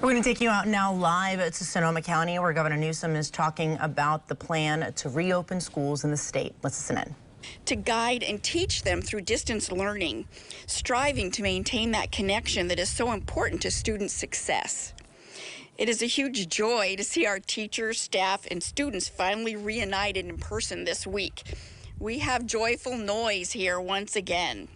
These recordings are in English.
We're going to take you out now live to Sonoma County, where Governor Newsom is talking about the plan to reopen schools in the state. Let's listen in. To guide and teach them through distance learning, striving to maintain that connection that is so important to student success. It is a huge joy to see our teachers, staff, and students finally reunited in person this week. We have joyful noise here once again.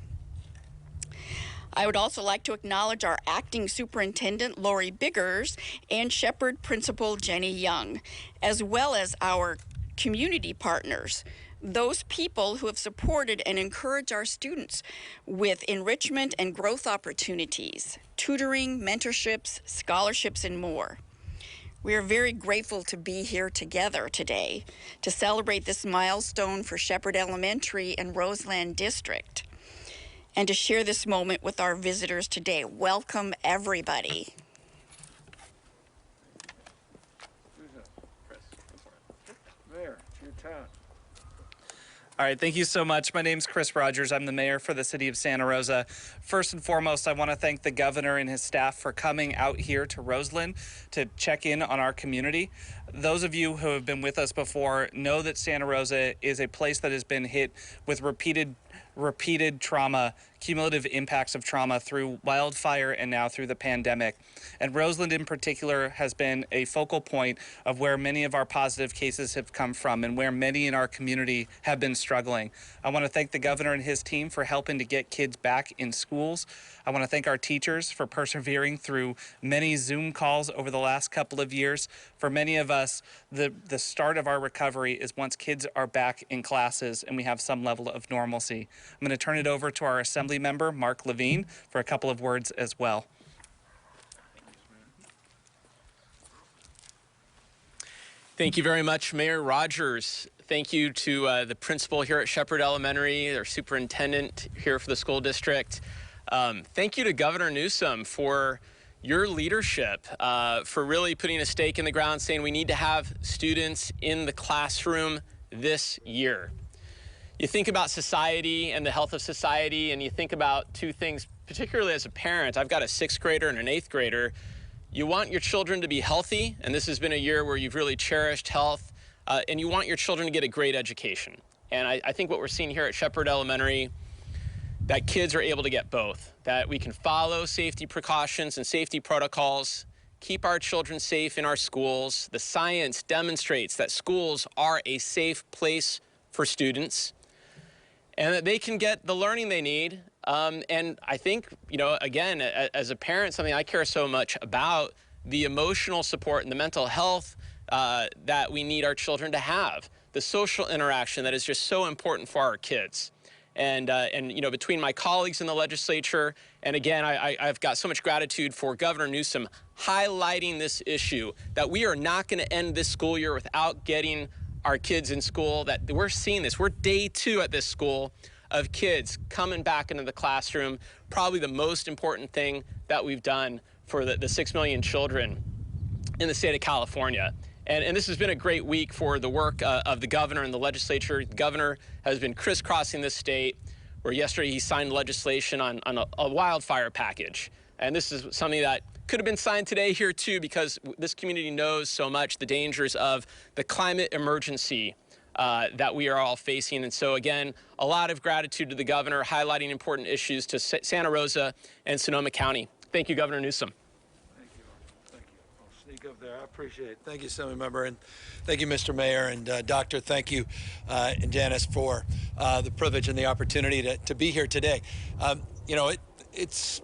I would also like to acknowledge our acting superintendent, Lori Biggers, and Shepherd principal, Jenny Young, as well as our community partners, those people who have supported and encouraged our students with enrichment and growth opportunities, tutoring, mentorships, scholarships, and more. We are very grateful to be here together today to celebrate this milestone for Shepherd Elementary and Roseland District, and to share this moment with our visitors today. Welcome, everybody. Mayor, it's your turn. All right, thank you so much. My name's Chris Rogers. I'm the mayor for the city of Santa Rosa. First and foremost, I want to thank the governor and his staff for coming out here to Roseland to check in on our community. Those of you who have been with us before know that Santa Rosa is a place that has been hit with repeated trauma, cumulative impacts of trauma through wildfire and now through the pandemic. And Roseland in particular has been a focal point of where many of our positive cases have come from and where many in our community have been struggling. I want to thank the governor and his team for helping to get kids back in schools. I want to thank our teachers for persevering through many Zoom calls over the last couple of years. For many of us, the start of our recovery is once kids are back in classes and we have some level of normalcy. I'm going to turn it over to our Assembly member, Mark Levine, for a couple of words as well. Thank you very much, Mayor Rogers. Thank you to the principal here at Shepherd Elementary, our superintendent here for the school district. Thank you to Governor Newsom for your leadership, for really putting a stake in the ground, saying we need to have students in the classroom this year. You think about society and the health of society, and you think about two things, particularly as a parent. I've got a 6th grader and an 8th grader. You want your children to be healthy, and this has been a year where you've really cherished health, and you want your children to get a great education. And I think what we're seeing here at Shepherd Elementary, that kids are able to get both, that we can follow safety precautions and safety protocols, keep our children safe in our schools. The science demonstrates that schools are a safe place for students, and that they can get the learning they need. And I think, you know, again, as a parent, something I care so much about, the emotional support and the mental health that we need our children to have, the social interaction that is just so important for our kids. And you know, between my colleagues in the legislature, and again, I've got so much gratitude for Governor Newsom highlighting this issue, that we are not going to end this school year without getting our kids in school, that we're seeing this. We're day 2 at this school of kids coming back into the classroom, probably the most important thing that we've done for the 6 million children in the state of California. And this has been a great week for the work of the governor and the legislature. The governor has been crisscrossing this state, where yesterday he signed legislation on a wildfire package. And this is something that could have been signed today here too, because this community knows so much the dangers of the climate emergency that we are all facing. And so again, a lot of gratitude to the governor, highlighting important issues to Santa Rosa and Sonoma County. Thank you, Governor Newsom. Thank you. Thank you. I'll sneak up there. I appreciate it. Thank you, Assembly Member, and thank you, Mr. Mayor, and Doctor, thank you, and Janice, for the privilege and the opportunity to be here today. You know, it's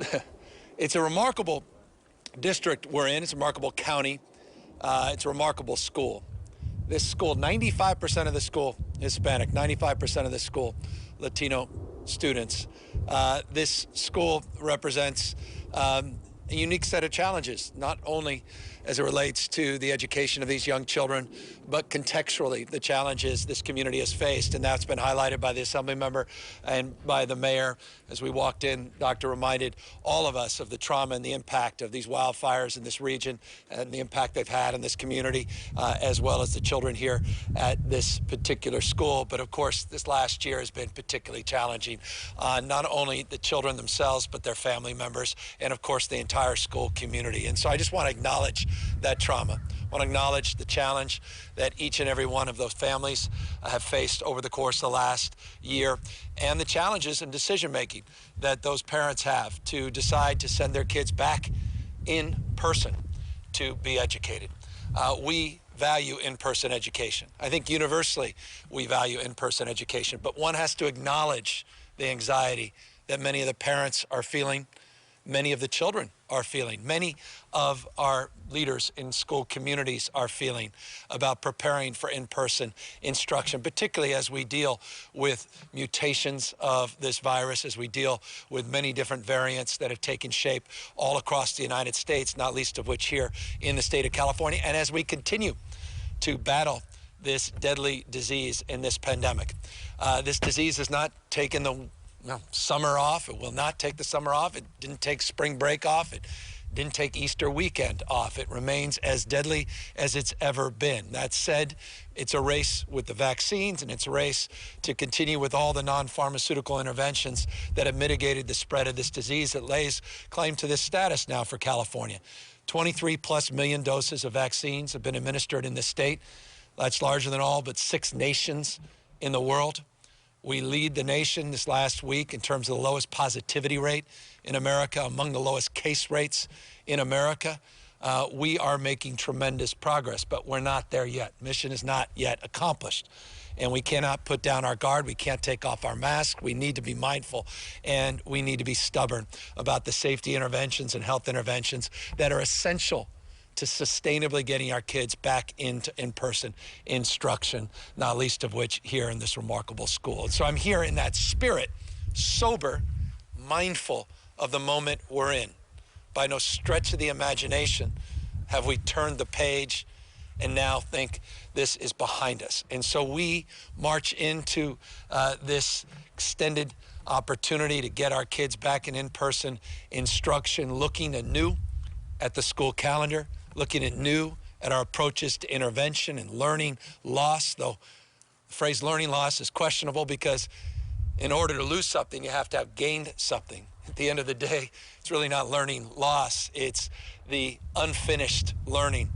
it's a remarkable district we're in. It's a remarkable county. It's a remarkable school. This school, 95% of the school Hispanic, 95% of the school Latino students. This school represents a unique set of challenges, not only as it relates to the education of these young children, but contextually the challenges this community has faced. And that's been highlighted by the Assembly member and by the mayor. As we walked in, Doctor reminded all of us of the trauma and the impact of these wildfires in this region and the impact they've had in this community, as well as the children here at this particular school. But of course, this last year has been particularly challenging, not only the children themselves, but their family members, and of course the entire entire school community. And so I just want to acknowledge that trauma. I want to acknowledge the challenge that each and every one of those families have faced over the course of the last year, and the challenges in decision making that those parents have to decide to send their kids back in person to be educated. We value in-person education. I think universally we value in-person education, but one has to acknowledge the anxiety that many of the parents are feeling, many of the children are feeling, many of our leaders in school communities are feeling about preparing for in-person instruction, particularly as we deal with mutations of this virus, as we deal with many different variants that have taken shape all across the United States, not least of which here in the state of California, and as we continue to battle this deadly disease in this pandemic. This disease has not taken the summer off. It will not take the summer off. It didn't take spring break off. It didn't take Easter weekend off. It remains as deadly as it's ever been. That said, it's a race with the vaccines, and it's a race to continue with all the non-pharmaceutical interventions that have mitigated the spread of this disease that lays claim to this status now for California. 23+ million doses of vaccines have been administered in this state. That's larger than all but 6 nations in the world. We lead the nation this last week in terms of the lowest positivity rate in America, among the lowest case rates in America. We are making tremendous progress, but we're not there yet. Mission is not yet accomplished. And we cannot put down our guard. We can't take off our mask. We need to be mindful, and we need to be stubborn about the safety interventions and health interventions that are essential to sustainably getting our kids back into in-person instruction, not least of which here in this remarkable school. And so I'm here in that spirit, sober, mindful of the moment we're in. By no stretch of the imagination have we turned the page and now think this is behind us. And so we march into this extended opportunity to get our kids back in-person instruction, looking anew at the school calendar, looking anew at our approaches to intervention and learning loss, though the phrase learning loss is questionable because in order to lose something, you have to have gained something. At the end of the day, it's really not learning loss. It's the unfinished learning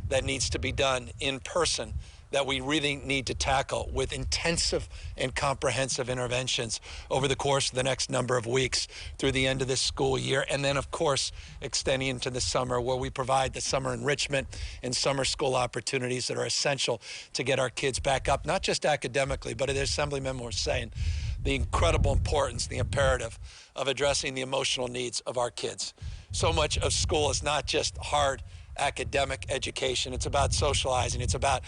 that needs to be done in person that we really need to tackle with intensive and comprehensive interventions over the course of the next number of weeks through the end of this school year. And then, of course, extending into the summer, where we provide the summer enrichment and summer school opportunities that are essential to get our kids back up, not just academically, but as the Assemblyman was saying, the incredible importance, the imperative of addressing the emotional needs of our kids. So much of school is not just hard academic education. It's about socializing. It's about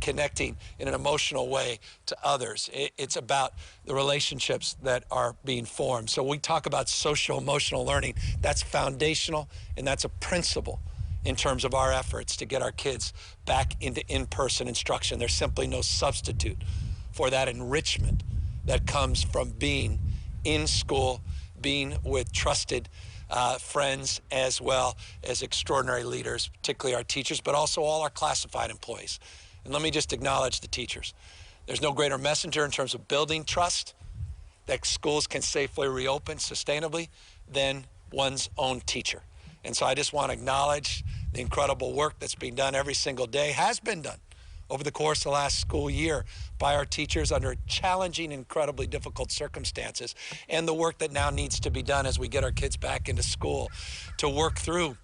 connecting in an emotional way to others. It's about the relationships that are being formed. So we talk about social emotional learning. That's foundational, and that's a principle in terms of our efforts to get our kids back into in-person instruction. There's simply no substitute for that enrichment that comes from being in school, being with trusted friends, as well as extraordinary leaders, particularly our teachers, but also all our classified employees. And let me just acknowledge the teachers. There's no greater messenger in terms of building trust that schools can safely reopen sustainably than one's own teacher. And so I just want to acknowledge the incredible work that's being done every single day, has been done over the course of the last school year by our teachers under challenging, incredibly difficult circumstances, and the work that now needs to be done as we get our kids back into school to work through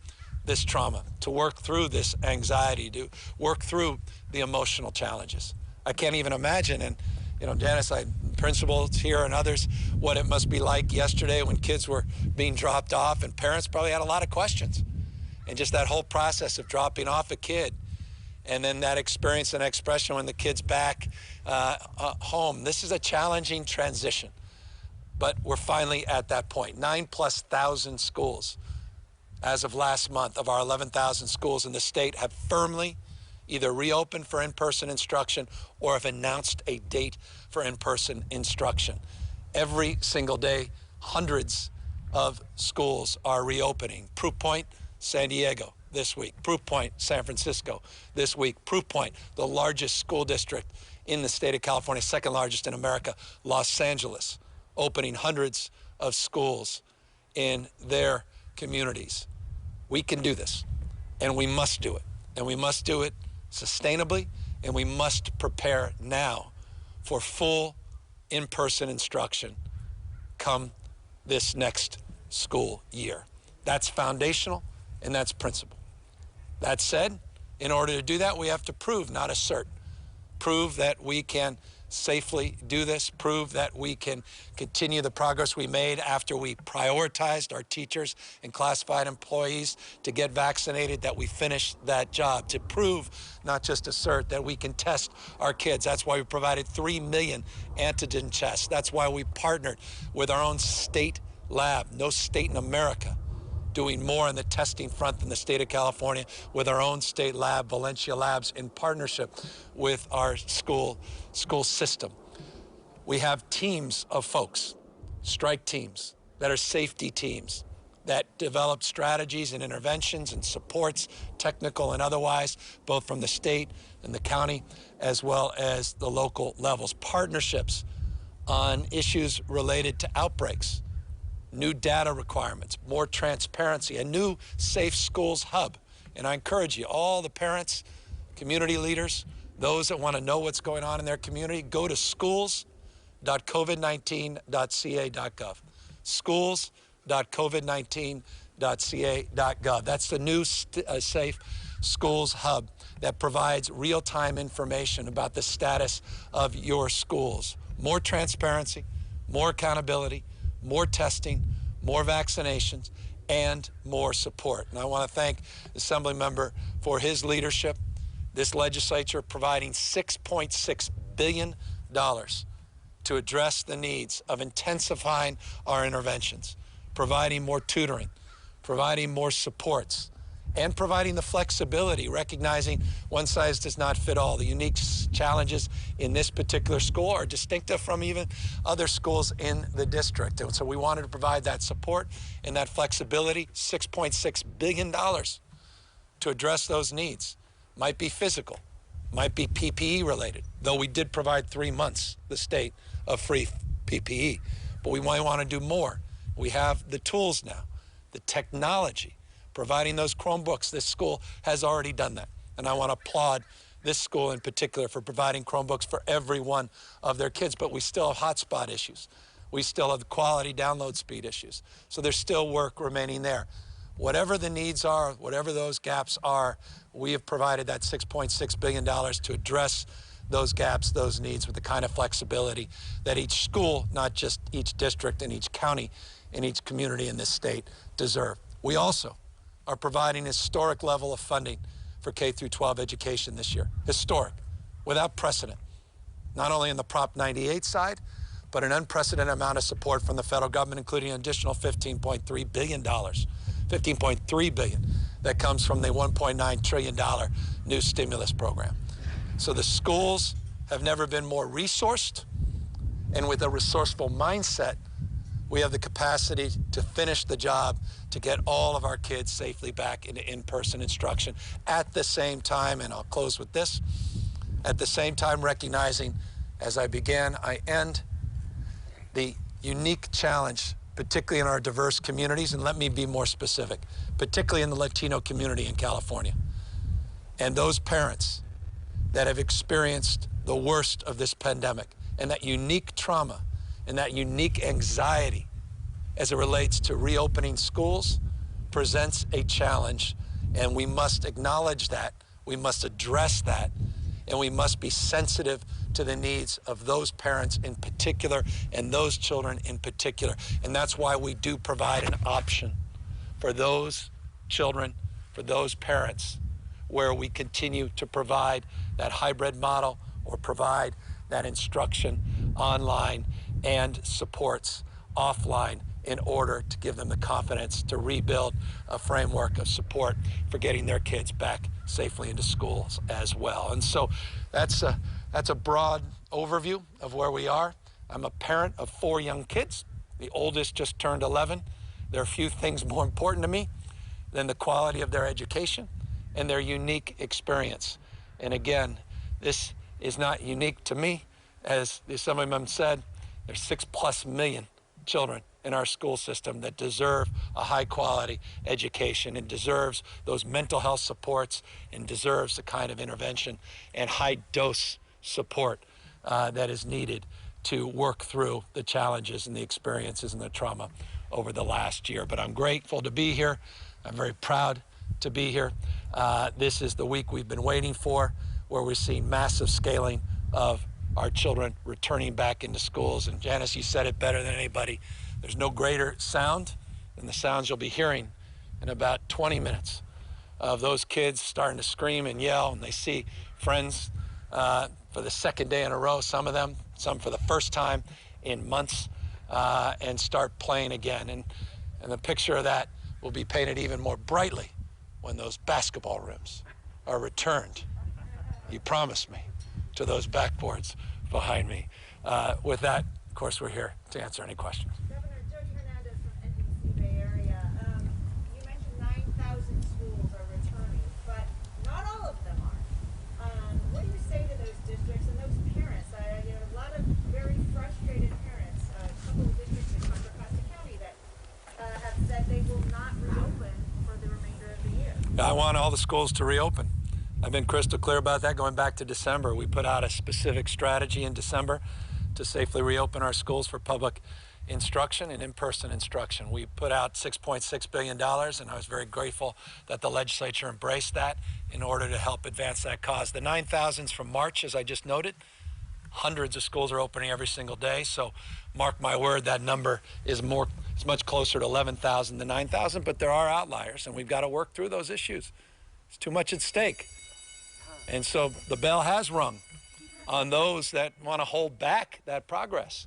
this trauma, to work through this anxiety, to work through the emotional challenges. I can't even imagine, and Janice, principals here and others, what it must be like yesterday when kids were being dropped off, and parents probably had a lot of questions. And just that whole process of dropping off a kid, and then that experience and expression when the kid's back home. This is a challenging transition, but we're finally at that point. 9,000+ schools as of last month of our 11,000 schools in the state have firmly either reopened for in-person instruction or have announced a date for in-person instruction. Every single day, hundreds of schools are reopening. Proof point, San Diego this week. Proof point, San Francisco this week. Proof point, the largest school district in the state of California, second largest in America, Los Angeles, opening hundreds of schools in their communities. We can do this, and we must do it. And we must do it sustainably, and we must prepare now for full in-person instruction come this next school year. That's foundational, and that's principle. That said, in order to do that, we have to prove, not assert. Prove that we can safely do this, prove that we can continue the progress we made after we prioritized our teachers and classified employees to get vaccinated, that we finished that job, to prove, not just assert, that we can test our kids. That's why we provided 3 million antigen tests. That's why we partnered with our own state lab. No state in America doing more on the testing front than the state of California, with our own state lab, Valencia Labs, in partnership with our school system. We have teams of folks, strike teams, that are safety teams, that develop strategies and interventions and supports, technical and otherwise, both from the state and the county, as well as the local levels. Partnerships on issues related to outbreaks, new data requirements, more transparency, a new Safe Schools Hub. And I encourage you, all the parents, community leaders, those that want to know what's going on in their community, go to schools.covid19.ca.gov. Schools.covid19.ca.gov. That's the new Safe Schools Hub that provides real-time information about the status of your schools. More transparency, more accountability, more testing, more vaccinations, and more support. And I want to thank the Assembly member for his leadership. This legislature providing $6.6 billion to address the needs of intensifying our interventions, providing more tutoring, providing more supports, and providing the flexibility, recognizing one size does not fit all. The unique challenges in this particular school are distinctive from even other schools in the district. And so we wanted to provide that support and that flexibility, $6.6 billion to address those needs. Might be physical, might be PPE related, though we did provide 3 months, the state, of free PPE. But we might want to do more. We have the tools now, the technology, providing those Chromebooks. This school has already done that. And I want to applaud this school in particular for providing Chromebooks for every one of their kids. But we still have hotspot issues. We still have quality download speed issues. So there's still work remaining there. Whatever the needs are, whatever those gaps are, we have provided that $6.6 billion to address those gaps, those needs, with the kind of flexibility that each school, not just each district and each county and each community in this state, deserve. We also are providing a historic level of funding for K-12 education this year. Historic, without precedent. Not only in the Prop 98 side, but an unprecedented amount of support from the federal government, including an additional $15.3 billion. $15.3 billion that comes from the $1.9 trillion new stimulus program. So the schools have never been more resourced, and with a resourceful mindset, we have the capacity to finish the job to get all of our kids safely back into in-person instruction at the same time, and I'll close with this, at the same time recognizing, as I began, I end, the unique challenge, particularly in our diverse communities, and let me be more specific, particularly in the Latino community in California, and those parents that have experienced the worst of this pandemic, and that unique trauma and that unique anxiety as it relates to reopening schools presents a challenge, and we must acknowledge that, we must address that, and we must be sensitive to the needs of those parents in particular and those children in particular. And that's why we do provide an option for those children, for those parents, where we continue to provide that hybrid model or provide that instruction online and supports offline in order to give them the confidence to rebuild a framework of support for getting their kids back safely into schools as well. And so that's a broad overview of where we are. I'm a parent of 4 young kids. The oldest just turned 11. There are few things more important to me than the quality of their education and their unique experience. And again, this is not unique to me. As the Assemblyman said, there's 6+ million children in our school system that deserve a high-quality education and deserves those mental health supports and deserves the kind of intervention and high-dose support that is needed to work through the challenges and the experiences and the trauma over the last year. But I'm grateful to be here. I'm very proud to be here. This is the week we've been waiting for, where we're seeing massive scaling of our children returning back into schools. And Janice, you said it better than anybody. There's no greater sound than the sounds you'll be hearing in about 20 minutes of those kids starting to scream and yell, and they see friends for the second day in a row, some of them, some for the first time in months, and start playing again. And the picture of that will be painted even more brightly when those basketball rims are returned. You promised me, to those backboards behind me. With that, of course, we're here to answer any questions. Governor Jody Hernandez from NBC Bay Area. You mentioned 9,000 schools are returning, but not all of them are. What do you say to those districts and those parents? A lot of very frustrated parents, a couple of districts in Contra Costa County that have said they will not reopen for the remainder of the year. I want all the schools to reopen. I've been crystal clear about that going back to December. We put out a specific strategy in December to safely reopen our schools for public instruction and in-person instruction. We put out $6.6 billion, and I was very grateful that the legislature embraced that in order to help advance that cause. The 9,000s from March, as I just noted, hundreds of schools are opening every single day, so mark my word, that number is much closer to 11,000 than 9,000, but there are outliers, and we've got to work through those issues. It's too much at stake. And so the bell has rung on those that want to hold back that progress.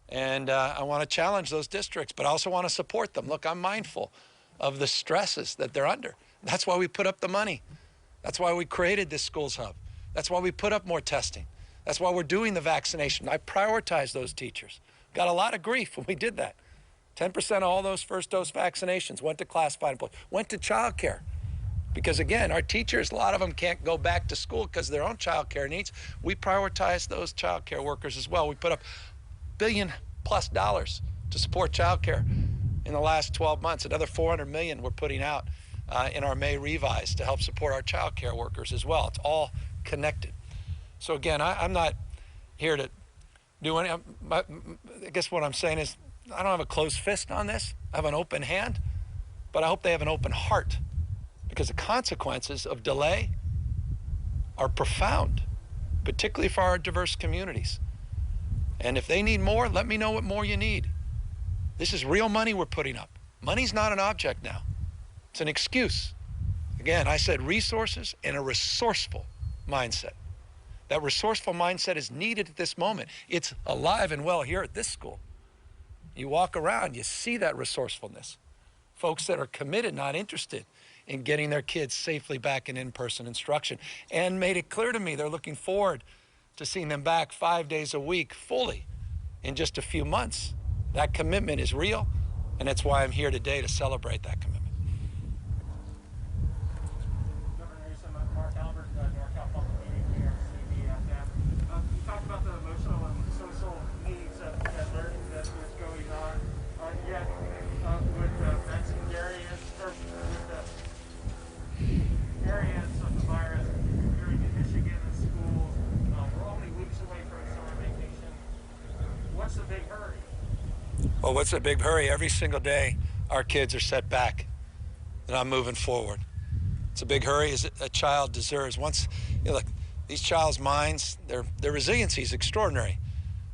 And I want to challenge those districts, but I also want to support them. Look, I'm mindful of the stresses that they're under. That's why we put up the money. That's why we created this schools hub. That's why we put up more testing. That's why we're doing the vaccination. I prioritize those teachers. Got a lot of grief when we did that. 10% of all those first dose vaccinations went to classified employees, went to child care. Because again, our teachers, a lot of them can't go back to school because of their own child care needs. We prioritize those child care workers as well. We put up $1 billion+ to support child care in the last 12 months. Another $400 million we're putting out in our May revise to help support our child care workers as well. It's all connected. So again, I'm not here to do any, I guess what I'm saying is I don't have a closed fist on this. I have an open hand, but I hope they have an open heart, because the consequences of delay are profound, particularly for our diverse communities. And if they need more, let me know what more you need. This is real money we're putting up. Money's not an object now. It's an excuse. Again, I said resources and a resourceful mindset. That resourceful mindset is needed at this moment. It's alive and well here at this school. You walk around, you see that resourcefulness. Folks that are committed, not interested in getting their kids safely back in in-person instruction, and made it clear to me they're looking forward to seeing them back 5 days a week fully in just a few months. That commitment is real, and that's why I'm here today to celebrate that commitment. Governor Newsom, Mark Albert, NorCal Public Media, KRCB. You talked about the emotional and social needs of learning that is going on, yet with vaccine variants, or with the variants of the virus appearing in Michigan and schools, we're only weeks away from summer vacation. What's the big hurry? Well, what's the big hurry? Every single day, our kids are set back, and I'm moving forward. It's a big hurry as a child deserves. Once, look, these child's minds, their resiliency is extraordinary,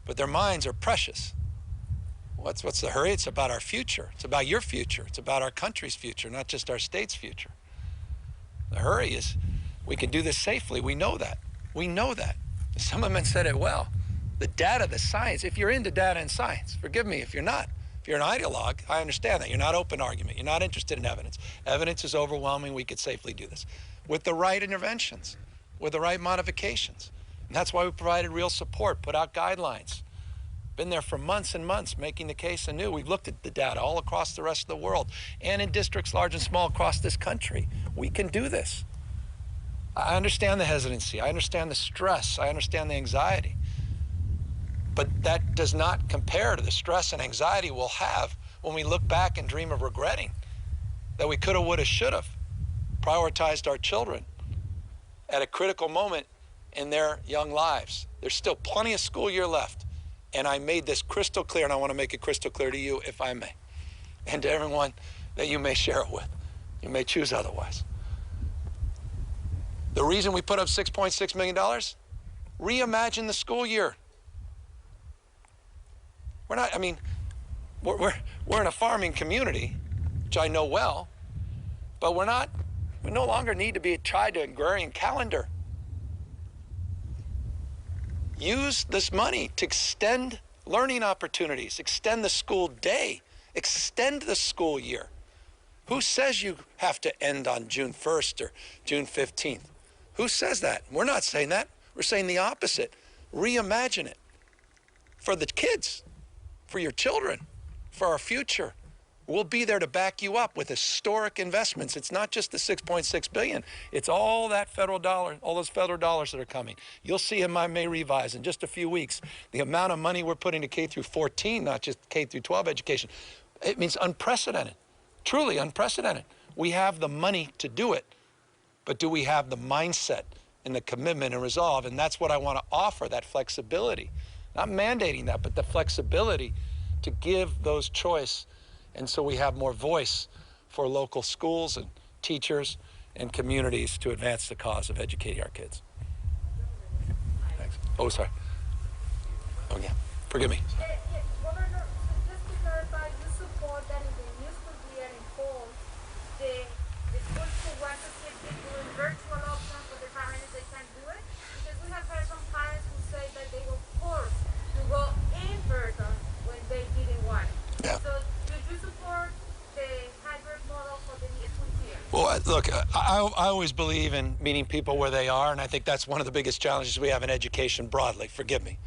but their minds are precious. What's the hurry? It's about our future. It's about your future. It's about our country's future, not just our state's future. The hurry is we can do this safely. We know that. We know that. Some of them said it well. The data, the science, if you're into data and science, forgive me if you're not. If you're an ideologue, I understand that. You're not open argument. You're not interested in evidence. Evidence is overwhelming. We could safely do this with the right interventions, with the right modifications. And that's why we provided real support, put out guidelines. Been there for months and months making the case anew. We've looked at the data all across the rest of the world and in districts large and small across this country. We can do this. I understand the hesitancy. I understand the stress. I understand the anxiety. But that does not compare to the stress and anxiety we'll have when we look back and dream of regretting that we could have, would have, should have prioritized our children at a critical moment in their young lives. There's still plenty of school year left. And I made this crystal clear, and I want to make it crystal clear to you, if I may, and to everyone that you may share it with. You may choose otherwise. The reason we put up $6.6 million, reimagine the school year. We're not, I mean, we're in a farming community, which I know well, but we no longer need to be tied to an agrarian calendar. Use this money to extend learning opportunities, extend the school day, extend the school year. Who says you have to end on June 1st or June 15th? Who says that? We're not saying that. We're saying the opposite. Reimagine it for the kids, for your children, for our future. We'll be there to back you up with historic investments. It's not just the $6.6 billion. It's all that federal dollar, all those federal dollars that are coming. You'll see in my May revise in just a few weeks the amount of money we're putting to K through 14, not just K through 12 education. It means unprecedented, truly unprecedented. We have the money to do it, but do we have the mindset and the commitment and resolve? And that's what I want to offer, that flexibility. Not mandating that, but the flexibility to give those choice. And so we have more voice for local schools and teachers and communities to advance the cause of educating our kids. Thanks. Oh, sorry. Oh, yeah. Forgive me. Governor, just to clarify, you support that in the new school year in fall, the schools who want to see it doing virtual options for the parents, they can do it? Because we have heard some parents who say that they were forced to go in person when they didn't want it. Yeah. So do you support the hybrid model for the new school year? Well, look, I always believe in meeting people where they are, and I think that's one of the biggest challenges we have in education broadly. Forgive me.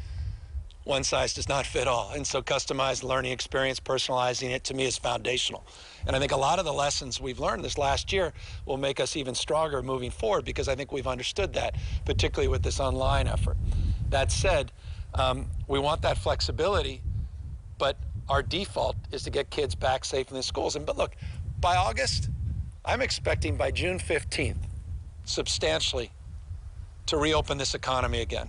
One size does not fit all. And so customized learning experience, personalizing it, to me, is foundational. And I think a lot of the lessons we've learned this last year will make us even stronger moving forward, because I think we've understood that, particularly with this online effort. That said, we want that flexibility, but our default is to get kids back safe in the schools. But look, by August, I'm expecting by June 15th, substantially, to reopen this economy again.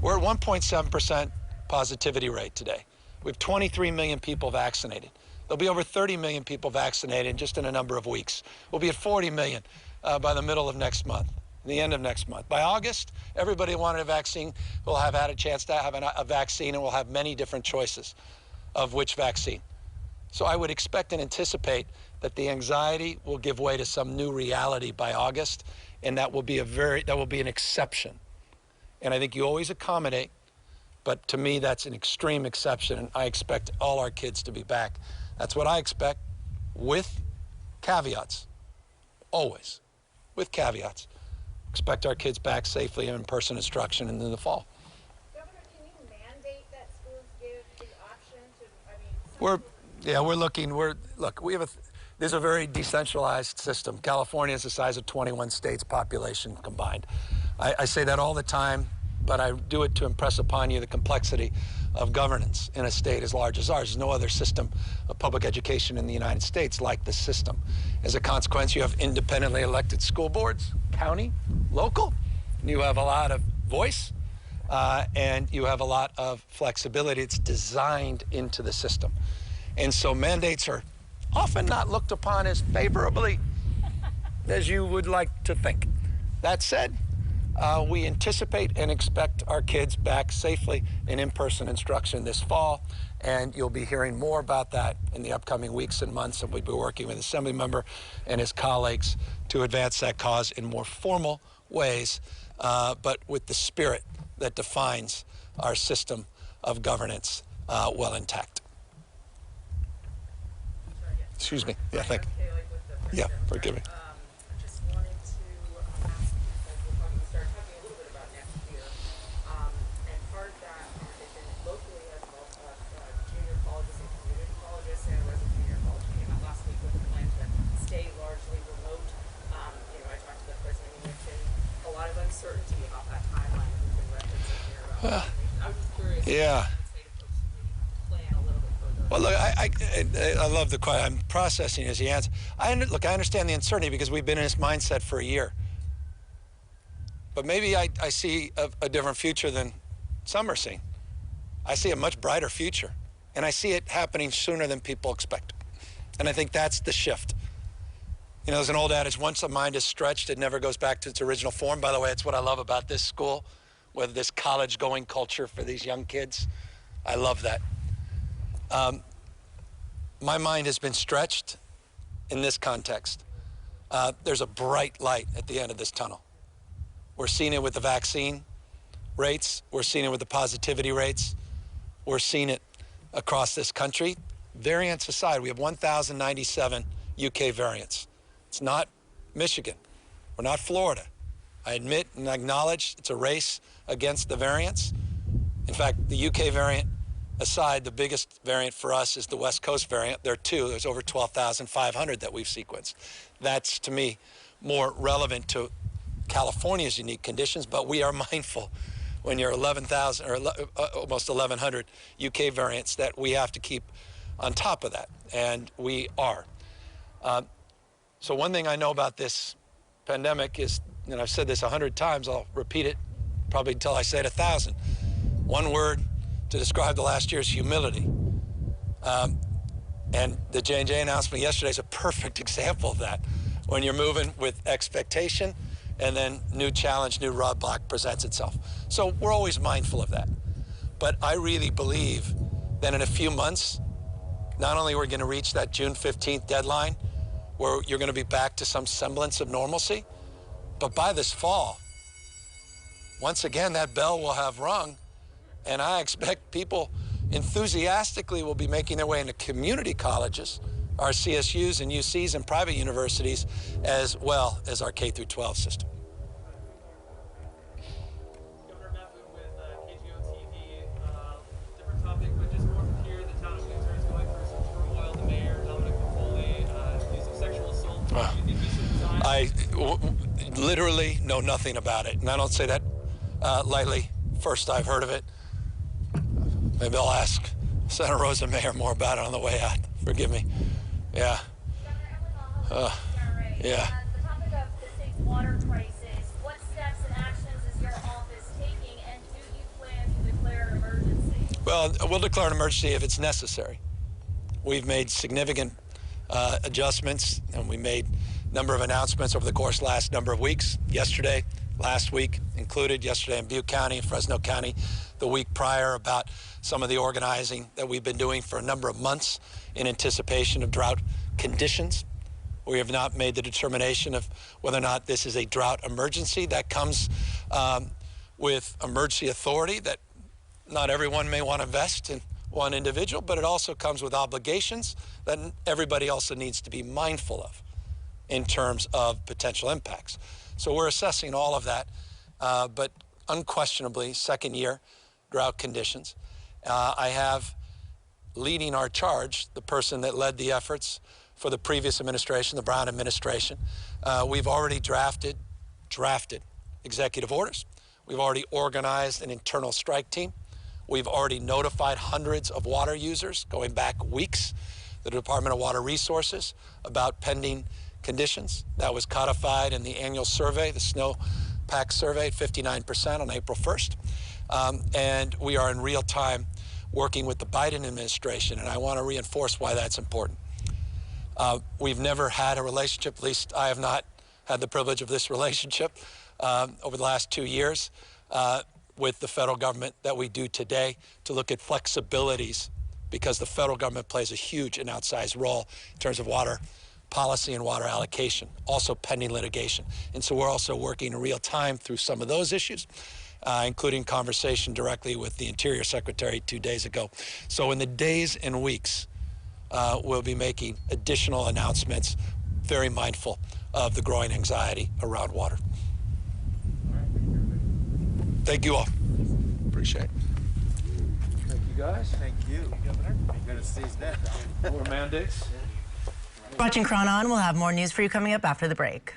We're at 1.7% positivity rate today. We have 23 million people vaccinated. There'll be over 30 million people vaccinated just in a number of weeks. We'll be at 40 million by the middle of next month, the end of next month. By August, everybody who wanted a vaccine will have had a chance to have a vaccine, and we'll have many different choices of which vaccine. So I would expect and anticipate that the anxiety will give way to some new reality by August, and that will be an exception. And I think you always accommodate, but to me, that's an extreme exception, and I expect all our kids to be back. That's what I expect, with caveats, always, with caveats. Expect our kids back safely in person instruction in the fall. Governor, can you mandate that schools give the option to, this is a very decentralized system. California is the size of 21 states population combined. I say that all the time, but I do it to impress upon you the complexity of governance in a state as large as ours. There's no other system of public education in the United States like this system. As a consequence, you have independently elected school boards, county, local, and you have a lot of voice, and you have a lot of flexibility. It's designed into the system. And so mandates are often not looked upon as favorably as you would like to think. That said, we anticipate and expect our kids back safely in in-person instruction this fall, and you'll be hearing more about that in the upcoming weeks and months, and we'll be working with Assemblymember and his colleagues to advance that cause in more formal ways, but with the spirit that defines our system of governance well intact. Excuse me. Yeah, thank you. Yeah, forgive me. Just wanted to ask, because we started talking a little bit about next year, and part of that conversation locally as well as junior colleges and community colleges. Santa Rosa Junior College came out last week with a plan to stay largely remote. I talked to the president, he mentioned a lot of uncertainty about that timeline that we've been referencing here. I was just curious. Yeah. Say to folks to maybe plan a little bit further. Well, look, I love the question. I'm processing as he answers. Look, I understand the uncertainty because we've been in this mindset for a year. But maybe I see a different future than some are seeing. I see a much brighter future, and I see it happening sooner than people expect. And I think that's the shift. You know, there's an old adage, once a mind is stretched, it never goes back to its original form. By the way, that's what I love about this school, with this college-going culture for these young kids. I love that. My mind has been stretched in this context. There's a bright light at the end of this tunnel. We're seeing it with the vaccine rates. We're seeing it with the positivity rates. We're seeing it across this country. Variants aside, we have 1,097 UK variants. It's not Michigan. We're not Florida. I admit and acknowledge it's a race against the variants. In fact, the UK variant aside, the biggest variant for us is the West Coast variant. There are two. There's over 12,500 that we've sequenced. That's, to me, more relevant to California's unique conditions, but we are mindful when you're 11,000 or almost 1,100 UK variants that we have to keep on top of that, and we are. So one thing I know about this pandemic is, and I've said this 100 times, I'll repeat it probably until I say it 1,000. One word to describe the last year is humility. And the J&J announcement yesterday is a perfect example of that. When you're moving with expectation and then new challenge, new roadblock presents itself. So we're always mindful of that. But I really believe that in a few months, not only are we going to reach that June 15th deadline, where you're going to be back to some semblance of normalcy, but by this fall, once again, that bell will have rung, and I expect people enthusiastically will be making their way into community colleges, our CSUs and UCs and private universities, as well as our K-12 system. Governor Matthew with KGO TV, different topic, but just north of here, the town of Windsor is going through some turmoil. The mayor, Dominic Napoli, use of sexual assault. Do you think he should resign? I literally know nothing about it, and I don't say that lightly. First I've heard of it. Maybe I'll ask Santa Rosa Mayor more about it on the way out. Forgive me. Yeah. Yeah. The topic of the state's water crisis, what steps and actions is your office taking, and do you plan to declare an emergency? Well, we'll declare an emergency if it's necessary. We've made significant adjustments, and we made a number of announcements over the course of the last number of weeks. Yesterday, last week included, yesterday in Butte County and Fresno County, the week prior, about some of the organizing that we've been doing for a number of months in anticipation of drought conditions. We have not made the determination of whether or not this is a drought emergency. That comes with emergency authority that not everyone may want to invest in one individual, but it also comes with obligations that everybody also needs to be mindful of in terms of potential impacts. So we're assessing all of that, but unquestionably, second year drought conditions. I have leading our charge, the person that led the efforts for the previous administration, the Brown administration. We've already drafted executive orders. We've already organized an internal strike team. We've already notified hundreds of water users, going back weeks, the Department of Water Resources, about pending conditions. That was codified in the annual survey, the snowpack survey, at 59% on April 1st. And we are in real time working with the Biden administration, and I want to reinforce why that's important. We've never had a relationship, at least I have not had the privilege of this relationship over the last 2 years with the federal government that we do today, to look at flexibilities, because the federal government plays a huge and outsized role in terms of water policy and water allocation, also pending litigation. And so we're also working in real time through some of those issues, including conversation directly with the Interior Secretary 2 days ago. So in the days and weeks, we'll be making additional announcements, very mindful of the growing anxiety around water. Thank you all. Appreciate it. Thank you, guys. Thank you, Governor. You're going to seize that. More mandates. Watching Chron On, we'll have more news for you coming up after the break.